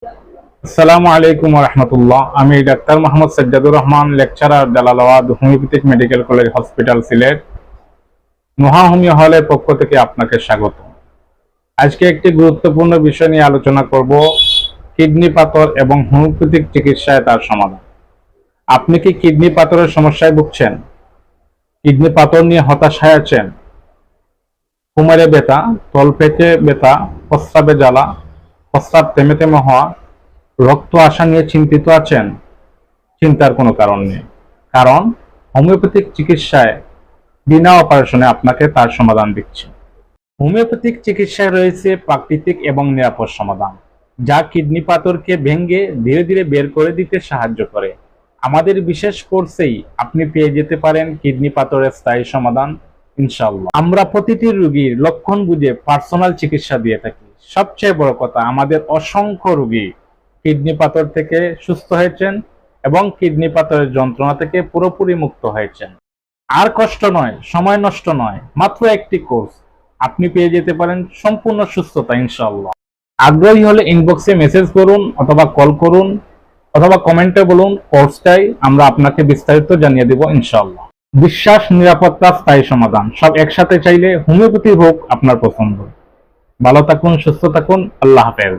আসসালামু আলাইকুম রহমতুল্লাহ। আমি doctor Mohammad Sajjadur Rahman, lecturer, Jalalabad homeopathic medical college hospital, Sylhet. Noha homeo হলের পক্ষ থেকে আপনাকে স্বাগত। আজকে একটি গুরুত্বপূর্ণ বিষয় নিয়ে আলোচনা করব, কিডনি পাথর এবং হোমিওপ্যাথিক চিকিৎসায় তার সমাধান। আপনি কি কিডনি পাথরের সমস্যায় ভুগছেন? কিডনি পাথর নিয়ে হতাশায় আছেন? কোমরে ব্যথা, তলপেটে ব্যথা, প্রস্রাবে জ্বালা, প্রস্রাব থেমে থেমে হওয়া, রক্ত আসা নিয়ে চিন্তিত আছেন? চিন্তার কোনো কারণ নেই, কারণ হোমিওপ্যাথিক চিকিৎসায় বিনা অপারেশনে আপনাকে তার সমাধান দিচ্ছে। হোমিওপ্যাথিক চিকিৎসায় রয়েছে প্রাকৃতিক এবং নিরাপদ সমাধান, যা কিডনি পাথরকে ভেঙে ধীরে ধীরে বের করে দিতে সাহায্য করে। আমাদের বিশেষ কোর্সেই আপনি পেয়ে যেতে পারেন কিডনি পাথরের স্থায়ী সমাধান, ইনশাআল্লাহ। আমরা প্রতিটি রোগীর লক্ষণ বুঝে পার্সোনাল চিকিৎসা দিয়ে থাকি। সবচেয়ে বড় কথা, আমাদের অসংখ্য রোগী কিডনি পাথর থেকে সুস্থ হয়েছেন এবং কিডনি পাথরের যন্ত্রণা থেকে পুরোপুরি মুক্ত হয়েছেন। আর কষ্ট নয়, সময় নষ্ট নয়, মাত্র একটি কোর্স আপনি পেয়ে যেতে পারেন সম্পূর্ণ সুস্থতা, ইনশাআল্লাহ। আগ্রহী হলে ইনবক্সে মেসেজ করুন অথবা কল করুন অথবা কমেন্টে বলুন, কোর্সটাই আমরা আপনাকে বিস্তারিত জানিয়ে দেব, ইনশাআল্লাহ। বিশ্বাস, নিরাপত্তা, স্থায়ী সমাধান সব একসাথে চাইলে হোমিওপ্যাথি হোক আপনার পছন্দ। ভালো থাকুন, সুস্থ থাকুন, আল্লাহ হাফেজ।